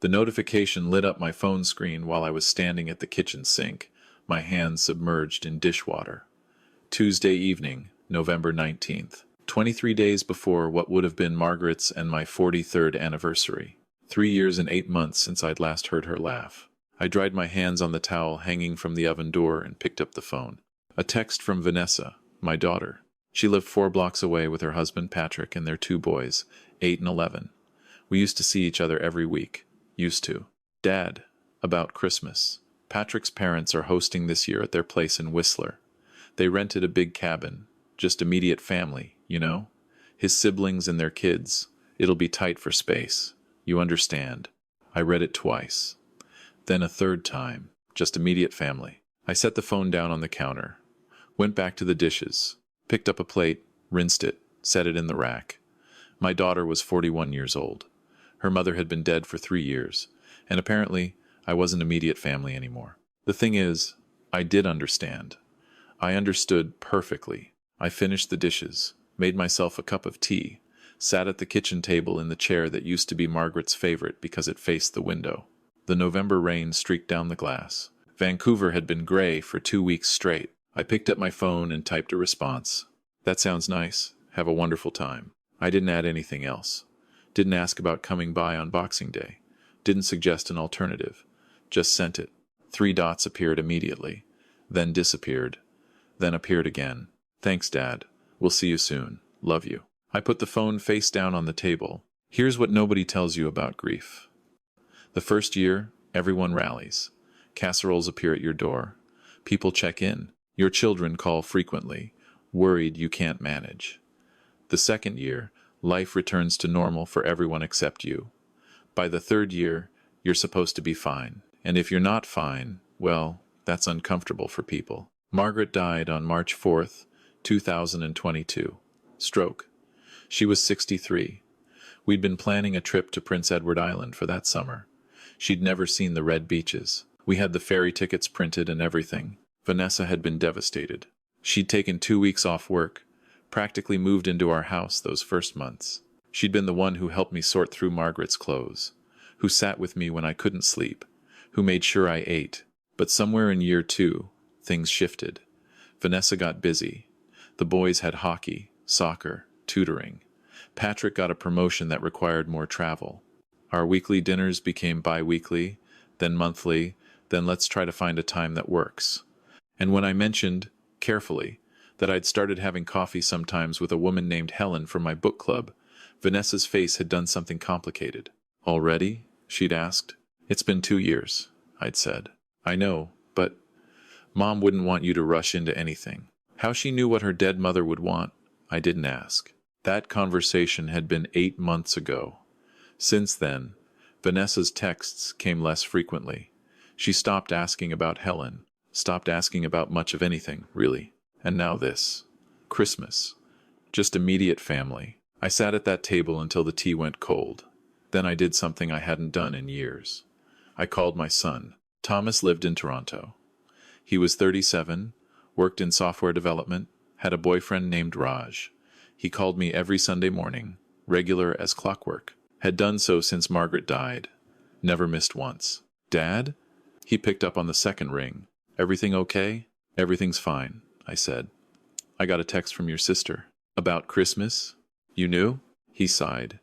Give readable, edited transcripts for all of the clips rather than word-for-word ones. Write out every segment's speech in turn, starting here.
The notification lit up my phone screen while I was standing at the kitchen sink, my hands submerged in dishwater. Tuesday evening, November 19th. 23 days before what would have been Margaret's and my 43rd anniversary. 3 years and 8 months since I'd last heard her laugh. I dried my hands on the towel hanging from the oven door and picked up the phone. A text from Vanessa, my daughter. She lived 4 blocks away with her husband Patrick and their 2 boys, 8 and 11. We used to see each other every week. Used to. Dad, about Christmas. Patrick's parents are hosting this year at their place in Whistler. They rented a big cabin, just immediate family, you know? His siblings and their kids. It'll be tight for space. You understand. I read it twice. Then a third time, just immediate family. I set the phone down on the counter, went back to the dishes, picked up a plate, rinsed it, set it in the rack. My daughter was 41 years old. Her mother had been dead for 3 years, and apparently I wasn't immediate family anymore. The thing is, I did understand. I understood perfectly. I finished the dishes, made myself a cup of tea, sat at the kitchen table in the chair that used to be Margaret's favorite because it faced the window. The November rain streaked down the glass. Vancouver had been gray for 2 weeks straight. I picked up my phone and typed a response. That sounds nice. Have a wonderful time. I didn't add anything else. Didn't ask about coming by on Boxing Day. Didn't suggest an alternative. Just sent it. 3 dots appeared immediately, then disappeared, then appeared again. Thanks, Dad. We'll see you soon. Love you. I put the phone face down on the table. Here's what nobody tells you about grief. The first year, everyone rallies. Casseroles appear at your door. People check in. Your children call frequently, worried you can't manage. The second year, life returns to normal for everyone except you. By the third year, you're supposed to be fine. And if you're not fine, well, that's uncomfortable for people. Margaret died on March 4th, 2022. Stroke. She was 63. We'd been planning a trip to Prince Edward Island for that summer. She'd never seen the red beaches. We had the ferry tickets printed and everything. Vanessa had been devastated. She'd taken 2 weeks off work, practically moved into our house those first months. She'd been the one who helped me sort through Margaret's clothes, who sat with me when I couldn't sleep, who made sure I ate. But somewhere in year 2, things shifted. Vanessa got busy. The boys had hockey, soccer, tutoring. Patrick got a promotion that required more travel. Our weekly dinners became bi-weekly, then monthly, then let's try to find a time that works. And when I mentioned, carefully, that I'd started having coffee sometimes with a woman named Helen from my book club, Vanessa's face had done something complicated. Already? She'd asked. It's been 2 years, I'd said. I know, but Mom wouldn't want you to rush into anything. How she knew what her dead mother would want, I didn't ask. That conversation had been 8 months ago. Since then, Vanessa's texts came less frequently. She stopped asking about Helen, stopped asking about much of anything, really. And now this. Christmas. Just immediate family. I sat at that table until the tea went cold. Then I did something I hadn't done in years. I called my son. Thomas lived in Toronto. He was 37, worked in software development, had a boyfriend named Raj. He called me every Sunday morning, regular as clockwork. Had done so since Margaret died. Never missed once. Dad? He picked up on the second ring. Everything okay? Everything's fine, I said. I got a text from your sister. About Christmas? You knew? He sighed.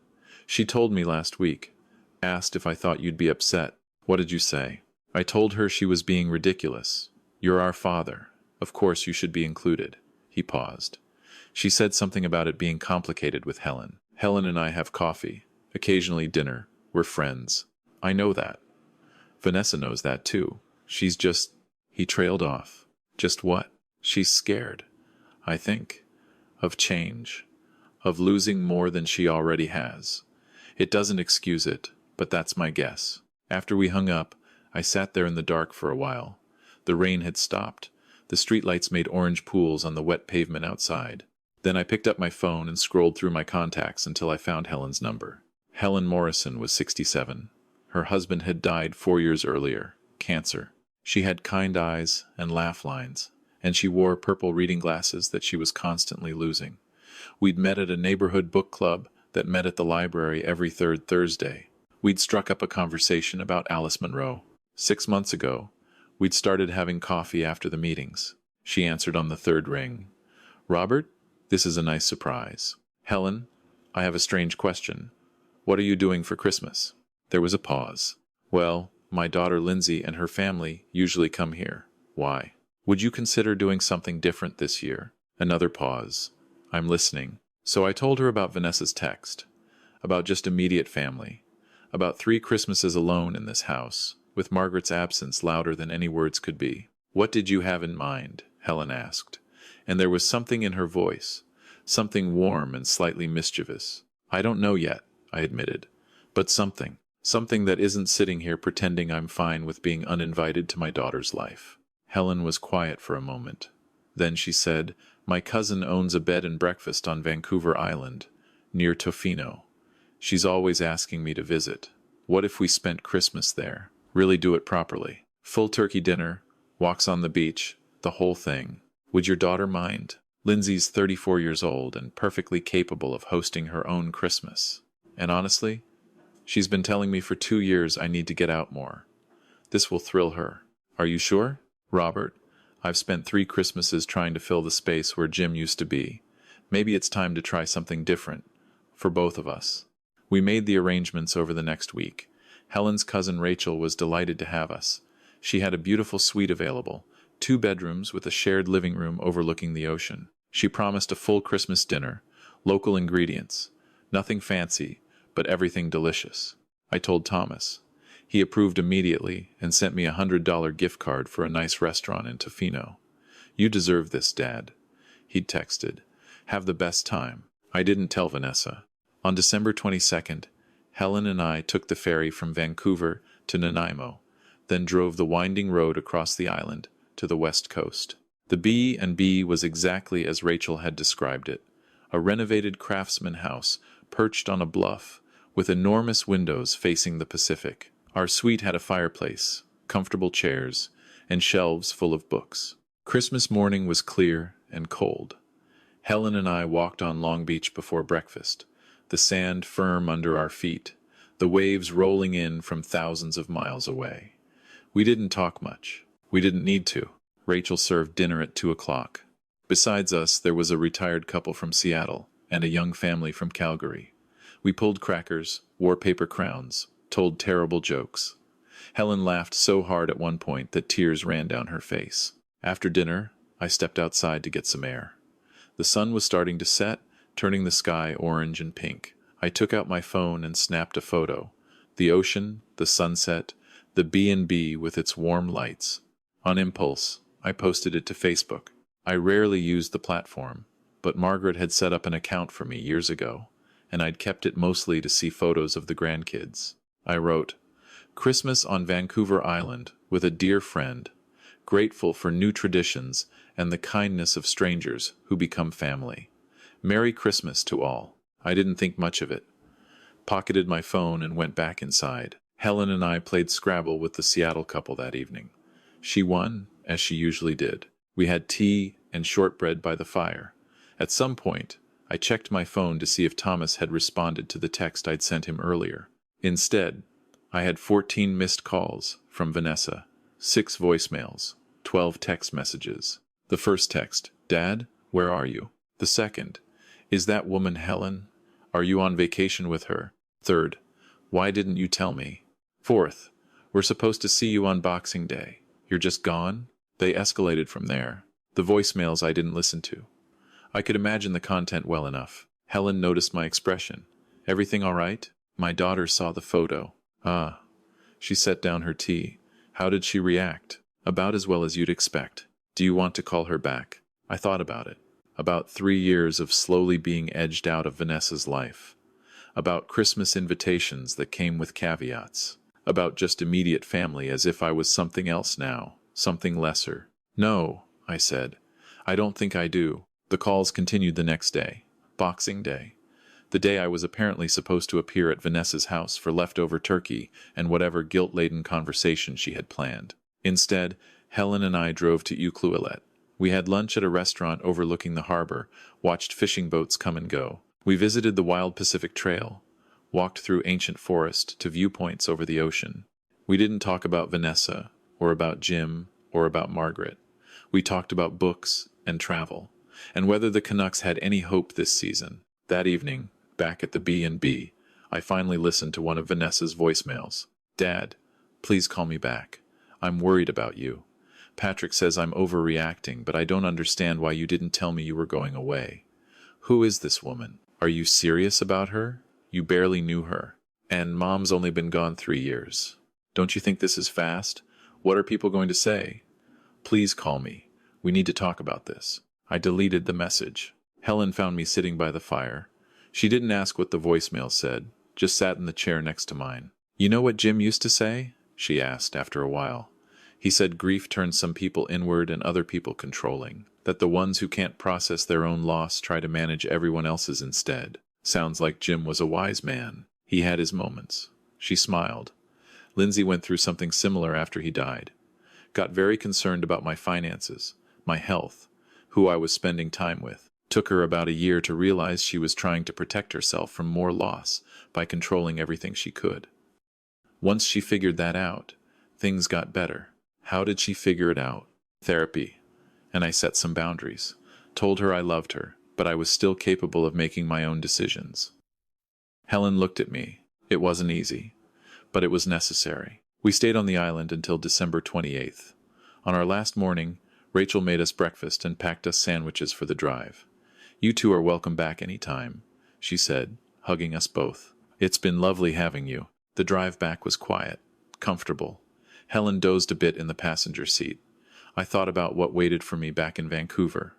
She told me last week. Asked if I thought you'd be upset. What did you say? I told her she was being ridiculous. You're our father. Of course you should be included. He paused. She said something about it being complicated with Helen. Helen and I have coffee, occasionally dinner. We're friends. I know that. Vanessa knows that too. She's just... He trailed off. Just what? She's scared, I think, of change, of losing more than she already has. It doesn't excuse it, but that's my guess. After we hung up, I sat there in the dark for a while. The rain had stopped. The streetlights made orange pools on the wet pavement outside. Then I picked up my phone and scrolled through my contacts until I found Helen's number. Helen Morrison was 67. Her husband had died 4 years earlier, cancer. She had kind eyes and laugh lines, and she wore purple reading glasses that she was constantly losing. We'd met at a neighborhood book club that met at the library every third Thursday. We'd struck up a conversation about Alice Munro. 6 months ago, we'd started having coffee after the meetings. She answered on the third ring. Robert, this is a nice surprise. Helen, I have a strange question. What are you doing for Christmas? There was a pause. Well, my daughter Lindsay and her family usually come here. Why? Would you consider doing something different this year? Another pause. I'm listening. So I told her about Vanessa's text, about just immediate family, about 3 Christmases alone in this house, with Margaret's absence louder than any words could be. What did you have in mind? Helen asked, and there was something in her voice, something warm and slightly mischievous. I don't know yet, I admitted, but something that isn't sitting here pretending I'm fine with being uninvited to my daughter's life. Helen was quiet for a moment. Then she said, my cousin owns a bed and breakfast on Vancouver Island, near Tofino. She's always asking me to visit. What if we spent Christmas there? Really do it properly. Full turkey dinner, walks on the beach, the whole thing. Would your daughter mind? Lindsay's 34 years old and perfectly capable of hosting her own Christmas. And honestly, she's been telling me for 2 years I need to get out more. This will thrill her. Are you sure? Robert, I've spent 3 Christmases trying to fill the space where Jim used to be. Maybe it's time to try something different, for both of us. We made the arrangements over the next week. Helen's cousin Rachel was delighted to have us. She had a beautiful suite available, 2 bedrooms with a shared living room overlooking the ocean. She promised a full Christmas dinner, local ingredients, nothing fancy, but everything delicious. I told Thomas. He approved immediately and sent me $100 gift card for a nice restaurant in Tofino. You deserve this, Dad. He'd texted. Have the best time. I didn't tell Vanessa. On December 22nd, Helen and I took the ferry from Vancouver to Nanaimo, then drove the winding road across the island to the west coast. The B&B was exactly as Rachel had described it, a renovated craftsman house perched on a bluff with enormous windows facing the Pacific. Our suite had a fireplace, comfortable chairs, and shelves full of books. Christmas morning was clear and cold. Helen and I walked on Long Beach before breakfast, the sand firm under our feet, the waves rolling in from thousands of miles away. We didn't talk much. We didn't need to. Rachel served dinner at 2 o'clock. Besides us, there was a retired couple from Seattle and a young family from Calgary. We pulled crackers, wore paper crowns, told terrible jokes. Helen laughed so hard at one point that tears ran down her face. After dinner, I stepped outside to get some air. The sun was starting to set, turning the sky orange and pink. I took out my phone and snapped a photo. The ocean, the sunset, the B&B with its warm lights. On impulse, I posted it to Facebook. I rarely used the platform, but Margaret had set up an account for me years ago, and I'd kept it mostly to see photos of the grandkids. I wrote, Christmas on Vancouver Island with a dear friend, grateful for new traditions and the kindness of strangers who become family. Merry Christmas to all. I didn't think much of it. Pocketed my phone and went back inside. Helen and I played Scrabble with the Seattle couple that evening. She won, as she usually did. We had tea and shortbread by the fire. At some point, I checked my phone to see if Thomas had responded to the text I'd sent him earlier. Instead, I had 14 missed calls from Vanessa, 6 voicemails, 12 text messages. The first text, Dad, where are you? The second, is that woman Helen? Are you on vacation with her? Third, why didn't you tell me? Fourth, we're supposed to see you on Boxing Day. You're just gone? They escalated from there. The voicemails I didn't listen to. I could imagine the content well enough. Helen noticed my expression. Everything all right? My daughter saw the photo. Ah. She set down her tea. How did she react? About as well as you'd expect. Do you want to call her back? I thought about it. About 3 years of slowly being edged out of Vanessa's life. About Christmas invitations that came with caveats. About just immediate family as if I was something else now, something lesser. No, I said. I don't think I do. The calls continued the next day. Boxing Day. The day I was apparently supposed to appear at Vanessa's house for leftover turkey and whatever guilt-laden conversation she had planned. Instead, Helen and I drove to Ucluelet. We had lunch at a restaurant overlooking the harbor, watched fishing boats come and go. We visited the Wild Pacific Trail, walked through ancient forest to viewpoints over the ocean. We didn't talk about Vanessa, or about Jim, or about Margaret. We talked about books and travel, and whether the Canucks had any hope this season. That evening, back at the B&B, I finally listened to one of Vanessa's voicemails. "Dad, please call me back. I'm worried about you. Patrick says I'm overreacting, but I don't understand why you didn't tell me you were going away. Who is this woman? Are you serious about her? You barely knew her. And Mom's only been gone 3 years. Don't you think this is fast? What are people going to say? Please call me. We need to talk about this." I deleted the message. Helen found me sitting by the fire. She didn't ask what the voicemail said, just sat in the chair next to mine. "You know what Jim used to say?" she asked after a while. "He said grief turns some people inward and other people controlling, that the ones who can't process their own loss try to manage everyone else's instead. Sounds like Jim was a wise man. He had his moments." She smiled. "Lindsay went through something similar after he died. Got very concerned about my finances, my health, who I was spending time with. Took her about a year to realize she was trying to protect herself from more loss by controlling everything she could. Once she figured that out, things got better." How did she figure it out? Therapy. And I set some boundaries. Told her I loved her, but I was still capable of making my own decisions. Helen looked at me. It wasn't easy, but it was necessary. We stayed on the island until December 28th. On our last morning, Rachel made us breakfast and packed us sandwiches for the drive. "You two are welcome back any time," she said, hugging us both. "It's been lovely having you." The drive back was quiet, comfortable. Helen dozed a bit in the passenger seat. I thought about what waited for me back in Vancouver,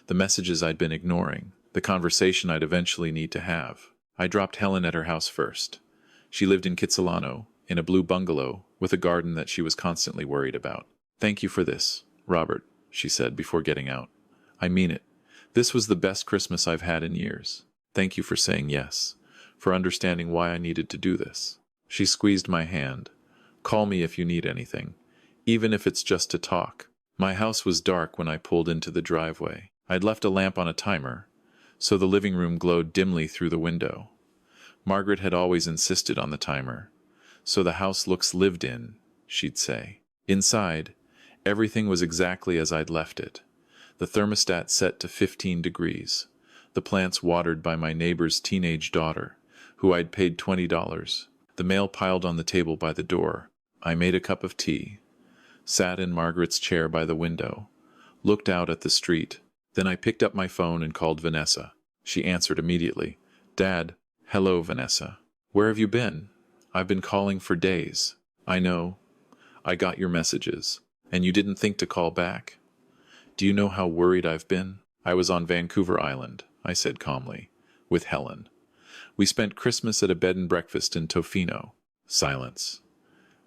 the messages I'd been ignoring, the conversation I'd eventually need to have. I dropped Helen at her house first. She lived in Kitsilano, in a blue bungalow, with a garden that she was constantly worried about. "Thank you for this, Robert," she said before getting out. "I mean it. This was the best Christmas I've had in years. Thank you for saying yes, for understanding why I needed to do this." She squeezed my hand. "Call me if you need anything, even if it's just to talk." My house was dark when I pulled into the driveway. I'd left a lamp on a timer, so the living room glowed dimly through the window. Margaret had always insisted on the timer. "So the house looks lived in," she'd say. Inside, everything was exactly as I'd left it. The thermostat set to 15 degrees. The plants watered by my neighbor's teenage daughter, who I'd paid $20. The mail piled on the table by the door. I made a cup of tea, sat in Margaret's chair by the window, looked out at the street. Then I picked up my phone and called Vanessa. She answered immediately. "Dad." "Hello, Vanessa. Where have you been? I've been calling for days." "I know. I got your messages. And you didn't think to call back? Do you know how worried I've been?" "I was on Vancouver Island," I said calmly, "with Helen. We spent Christmas at a bed and breakfast in Tofino." Silence.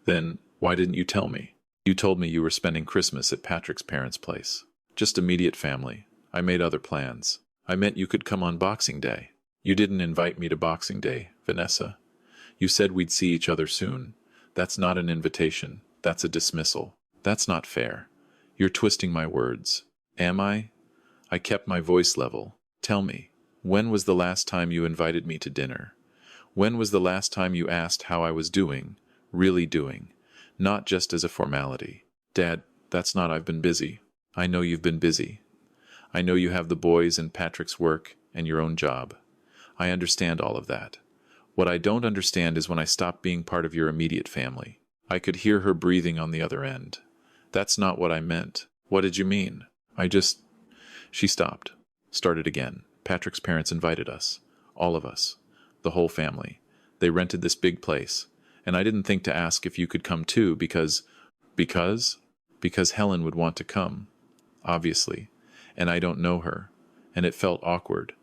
"Then why didn't you tell me? You told me you were spending Christmas at Patrick's parents' place." "Just immediate family. I made other plans." "I meant you could come on Boxing Day." "You didn't invite me to Boxing Day, Vanessa. You said we'd see each other soon. That's not an invitation. That's a dismissal. That's not fair. You're twisting my words." "Am I?" I kept my voice level. "Tell me, when was the last time you invited me to dinner? When was the last time you asked how I was doing, really doing, not just as a formality?" "Dad, that's not I've been busy." "I know you've been busy. I know you have the boys and Patrick's work and your own job. I understand all of that. What I don't understand is when I stop being part of your immediate family." I could hear her breathing on the other end. "That's not what I meant." "What did you mean?" She stopped, started again. "Patrick's parents invited us. All of us. The whole family. They rented this big place. And I didn't think to ask if you could come too because Helen would want to come, obviously. And I don't know her. And it felt awkward.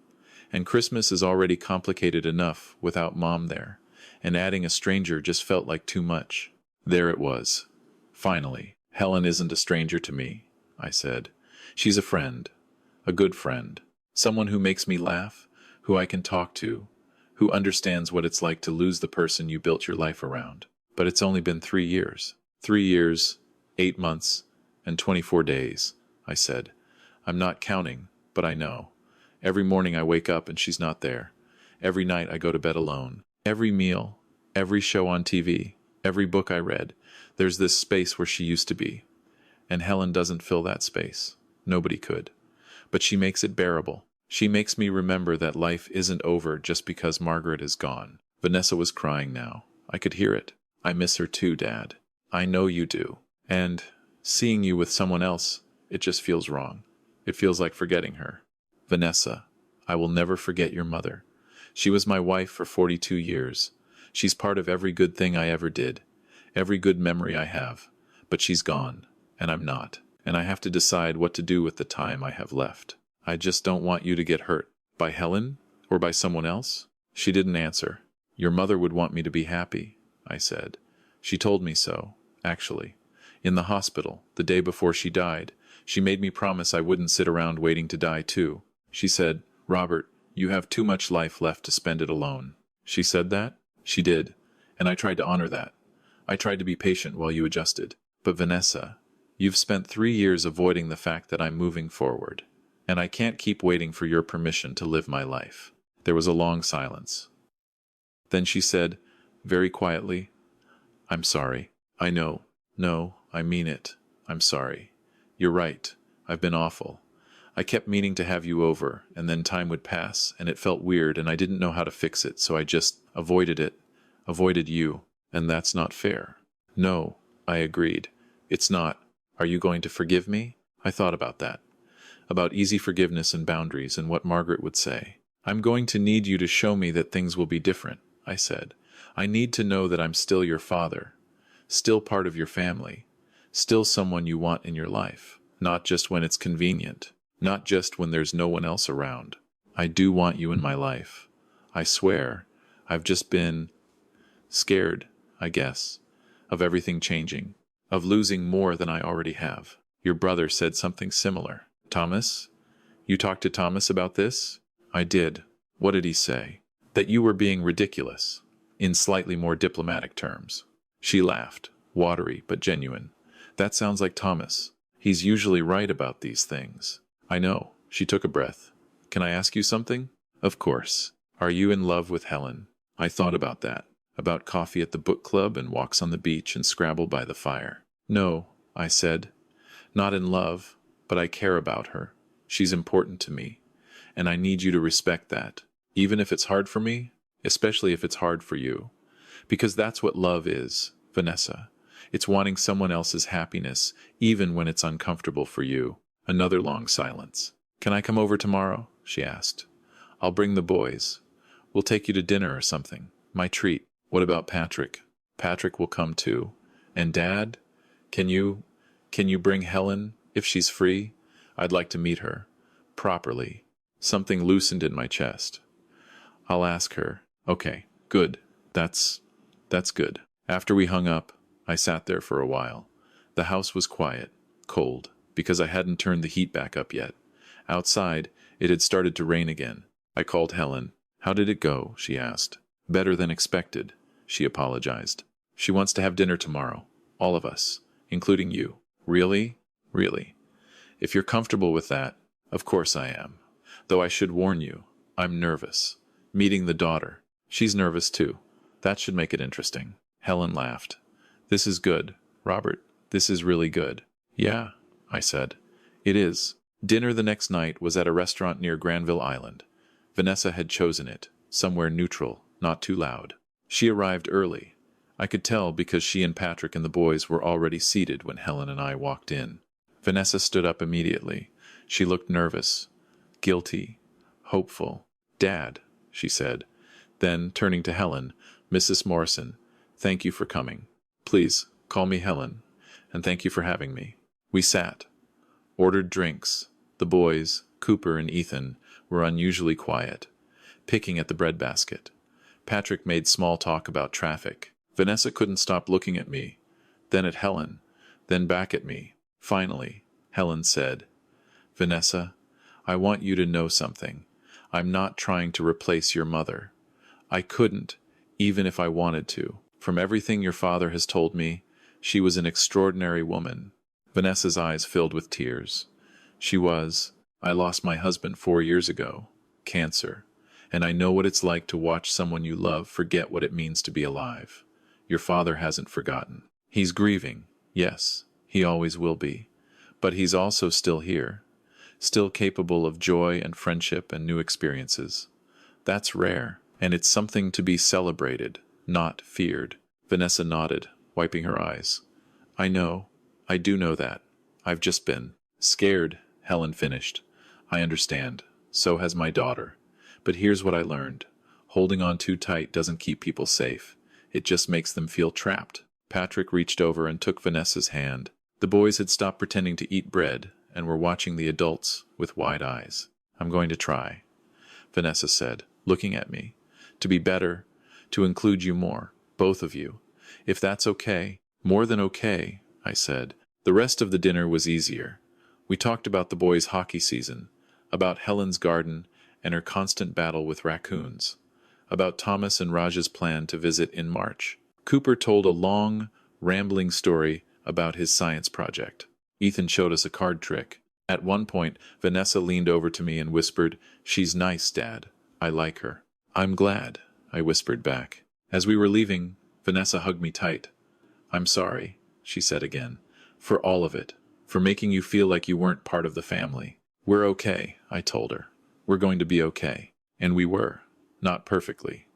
And Christmas is already complicated enough without Mom there. And adding a stranger just felt like too much." There it was. Finally. "Helen isn't a stranger to me," I said. "She's a friend. A good friend. Someone who makes me laugh, who I can talk to, who understands what it's like to lose the person you built your life around. But it's only been 3 years. 3 years, 8 months, and 24 days, I said. "I'm not counting, but I know. Every morning I wake up and she's not there. Every night I go to bed alone. Every meal, every show on TV, every book I read, there's this space where she used to be. And Helen doesn't fill that space. Nobody could. But she makes it bearable. She makes me remember that life isn't over just because Margaret is gone. Vanessa was crying now. I could hear it. I miss her too, Dad. I know you do. And seeing you with someone else, it just feels wrong. It feels like forgetting her. Vanessa, I will never forget your mother. She was my wife for 42 years. She's part of every good thing I ever did, every good memory I have. But she's gone, and I'm not. And I have to decide what to do with the time I have left. I just don't want you to get hurt. By Helen? Or by someone else? She didn't answer. Your mother would want me to be happy, I said. She told me so, actually. In the hospital, the day before she died, she made me promise I wouldn't sit around waiting to die too. She said, Robert, you have too much life left to spend it alone. She said that? She did. And I tried to honor that. I tried to be patient while you adjusted. But Vanessa, you've spent 3 years avoiding the fact that I'm moving forward. And I can't keep waiting for your permission to live my life. There was a long silence. Then she said, very quietly, I'm sorry. I know. No, I mean it. I'm sorry. You're right. I've been awful. I kept meaning to have you over, and then time would pass, and it felt weird, and I didn't know how to fix it, so I just avoided it. Avoided you. And that's not fair. No, I agreed. It's not. Are you going to forgive me? I thought about that. About easy forgiveness and boundaries and what Margaret would say. I'm going to need you to show me that things will be different, I said. I need to know that I'm still your father, still part of your family, still someone you want in your life, not just when it's convenient, not just when there's no one else around. I do want you in my life. I swear, I've just been scared, I guess, of everything changing, of losing more than I already have. Your brother said something similar. Thomas? You talked to Thomas about this? I did. What did he say? That you were being ridiculous, in slightly more diplomatic terms. She laughed, watery but genuine. That sounds like Thomas. He's usually right about these things. I know. She took a breath. Can I ask you something? Of course. Are you in love with Helen? I thought about that. About coffee at the book club and walks on the beach and Scrabble by the fire. No, I said. Not in love, but I care about her. She's important to me. And I need you to respect that. Even if it's hard for me, especially if it's hard for you. Because that's what love is, Vanessa. It's wanting someone else's happiness, even when it's uncomfortable for you. Another long silence. Can I come over tomorrow? She asked. I'll bring the boys. We'll take you to dinner or something. My treat. What about Patrick? Patrick will come too. And Dad? Can you bring Helen, if she's free? I'd like to meet her. Properly. Something loosened in my chest. I'll ask her. Okay, good. That's good. After we hung up, I sat there for a while. The house was quiet, cold, because I hadn't turned the heat back up yet. Outside, it had started to rain again. I called Helen. How did it go? She asked. Better than expected, she apologized. She wants to have dinner tomorrow. All of us, including you. Really? Really. If you're comfortable with that, of course I am. Though I should warn you, I'm nervous. Meeting the daughter. She's nervous too. That should make it interesting. Helen laughed. This is good, Robert. This is really good. Yeah, I said. It is. Dinner the next night was at a restaurant near Granville Island. Vanessa had chosen it, somewhere neutral, not too loud. She arrived early. I could tell because she and Patrick and the boys were already seated when Helen and I walked in. Vanessa stood up immediately. She looked nervous, guilty, hopeful. Dad, she said. Then, turning to Helen, Mrs. Morrison, thank you for coming. Please, call me Helen, and thank you for having me. We sat, ordered drinks. The boys, Cooper and Ethan, were unusually quiet, picking at the breadbasket. Patrick made small talk about traffic. Vanessa couldn't stop looking at me, then at Helen, then back at me. Finally, Helen said, Vanessa, I want you to know something. I'm not trying to replace your mother. I couldn't, even if I wanted to. From everything your father has told me, she was an extraordinary woman. Vanessa's eyes filled with tears. She was. I lost my husband 4 years ago. Cancer. And I know what it's like to watch someone you love forget what it means to be alive. Your father hasn't forgotten. He's grieving, yes, he always will be. But he's also still here, still capable of joy and friendship and new experiences. That's rare, and it's something to be celebrated, not feared. Vanessa nodded, wiping her eyes. I know. I do know that. I've just been scared, Helen finished. I understand. So has my daughter. But here's what I learned. Holding on too tight doesn't keep people safe. It just makes them feel trapped. Patrick reached over and took Vanessa's hand. The boys had stopped pretending to eat bread and were watching the adults with wide eyes. I'm going to try, Vanessa said, looking at me. To be better, to include you more, both of you. If that's okay. More than okay, I said. The rest of the dinner was easier. We talked about the boys' hockey season, about Helen's garden and her constant battle with raccoons, about Thomas and Raj's plan to visit in March. Cooper told a long, rambling story about his science project. Ethan showed us a card trick. At one point, Vanessa leaned over to me and whispered, "She's nice, Dad. I like her." "I'm glad," I whispered back. As we were leaving, Vanessa hugged me tight. "I'm sorry," she said again, "for all of it, for making you feel like you weren't part of the family." "We're okay," I told her. "We're going to be okay." And we were. Not perfectly.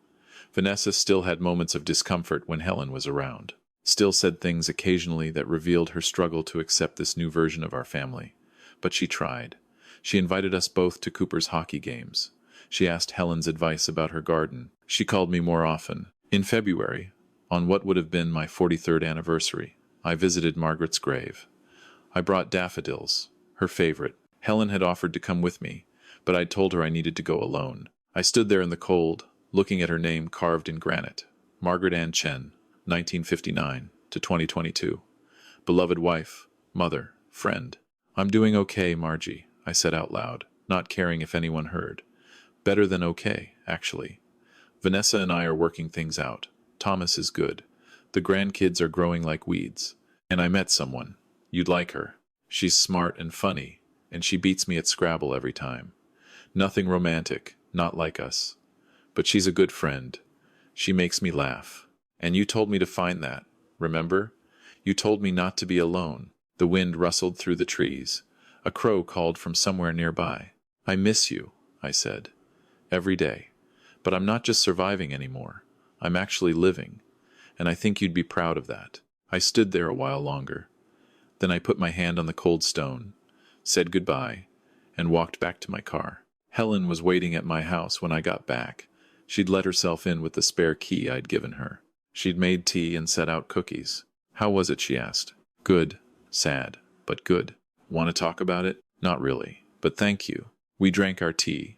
Vanessa still had moments of discomfort when Helen was around. Still said things occasionally that revealed her struggle to accept this new version of our family. But she tried. She invited us both to Cooper's hockey games. She asked Helen's advice about her garden. She called me more often. In February, on what would have been my 43rd anniversary, I visited Margaret's grave. I brought daffodils, her favorite. Helen had offered to come with me, but I'd told her I needed to go alone. I stood there in the cold, looking at her name carved in granite. Margaret Ann Chen, 1959 to 2022. Beloved wife, mother, friend. "I'm doing okay, Margie," I said out loud, not caring if anyone heard. Better than okay, actually. Vanessa and I are working things out. Thomas is good. The grandkids are growing like weeds. And I met someone. You'd like her. She's smart and funny, and she beats me at Scrabble every time. Nothing romantic, not like us. But she's a good friend. She makes me laugh. And you told me to find that, remember? You told me not to be alone. The wind rustled through the trees. A crow called from somewhere nearby. "I miss you," I said. "Every day. But I'm not just surviving anymore. I'm actually living. And I think you'd be proud of that." I stood there a while longer. Then I put my hand on the cold stone, said goodbye, and walked back to my car. Helen was waiting at my house when I got back. She'd let herself in with the spare key I'd given her. She'd made tea and set out cookies. "How was it?" she asked. "Good. Sad, but good." "Want to talk about it?" "Not really, but thank you." We drank our tea,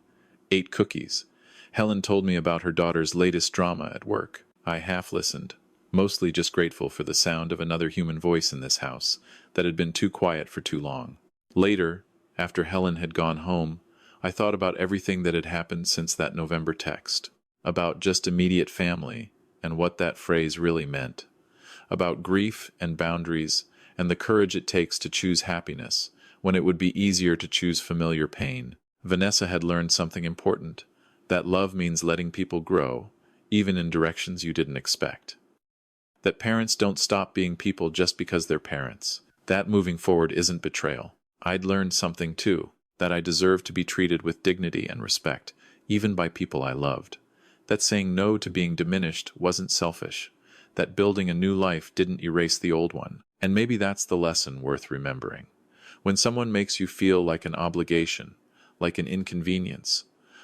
ate cookies. Helen told me about her daughter's latest drama at work. I half listened, mostly just grateful for the sound of another human voice in this house that had been too quiet for too long. Later, after Helen had gone home, I thought about everything that had happened since that November text, about just immediate family and what that phrase really meant, about grief and boundaries and the courage it takes to choose happiness when it would be easier to choose familiar pain. Vanessa had learned something important, that love means letting people grow, even in directions you didn't expect. That parents don't stop being people just because they're parents. That moving forward isn't betrayal. I'd learned something too, that I deserved to be treated with dignity and respect, even by people I loved. That saying no to being diminished wasn't selfish. That building a new life didn't erase the old one. And maybe that's the lesson worth remembering. When someone makes you feel like an obligation, like an inconvenience,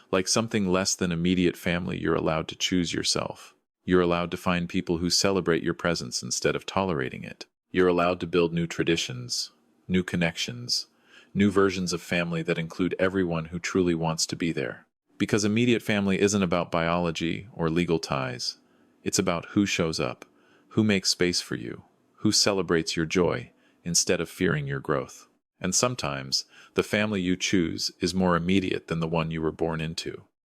like something less than immediate family, you're allowed to choose yourself. You're allowed to find people who celebrate your presence instead of tolerating it. You're allowed to build new traditions, new connections, new versions of family that include everyone who truly wants to be there. Because immediate family isn't about biology or legal ties. It's about who shows up, who makes space for you, who celebrates your joy instead of fearing your growth. And sometimes, the family you choose is more immediate than the one you were born into.